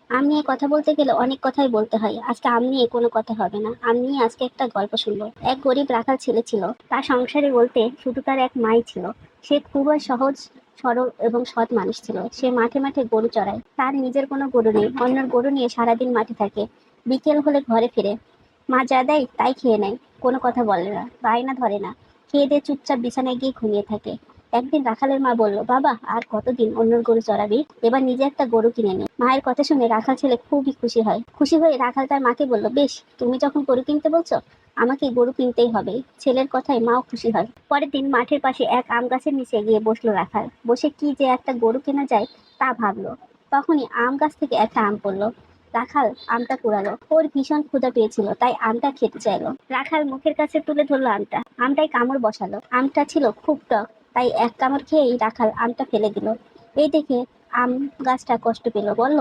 আম নিয়ে কথা বলতে গেলে অনেক কথাই বলতে হয়। আজকে আম নিয়ে কোনো কথা হবে না, আম নিয়ে আজকে একটা গল্প শুনবো। এক গরিব রাখাল ছেলে ছিল। তার সংসারে বলতে শুধু তার এক মাই ছিল। সে খুবই সহজ সরল এবং সৎ মানুষ ছিল। সে মাঠে মাঠে গরু চড়ায়। তার নিজের কোনো গরু নেই, অন্যের গরু নিয়ে সারাদিন মাঠে থাকে। বিকেল হলে ঘরে ফিরে। মা যা দেয় তাই খেয়ে নেয়, কোনো কথা বলে না, বায়না ধরে না। খেয়ে দিয়ে চুপচাপ বিছানায় গিয়ে ঘুমিয়ে থাকে। একদিন রাখালের মা বলল, বাবা আর কতদিন অন্যের গরু চড়াবি, এবার নিজে একটা গরু কিনে নে। মায়ের কথা শুনে রাখাল ছেলে খুবই খুশি হয়। খুশি হয়ে রাখাল তার মাকে বলল, বেশ, তুমি যখন গরু কিনতে বলছো, আমাকে গরু কিনতেই হবে। ছেলের কথায় মাও খুশি হয়। পরের দিন মাঠের পাশে এক আম গাছের নিচে গিয়ে বসলো রাখাল। বসে কি যে একটা গরু কেনা যায় তা ভাবলো। তখনই আম গাছ থেকে একটা আম পড়লো। রাখাল আমটা কুড়ালো। ওর ভীষণ ক্ষুধা পেয়েছিল, তাই আমটা খেতে চাইলো। রাখাল মুখের কাছে তুলে ধরলো আমটা। আমটাই কামড় বসালো। আমটা ছিল খুব টক, তাই এক কামড় খেয়েই রাখাল আমটা ফেলে দিল। এই দেখে আম গাছটা কষ্ট পেল, বলল,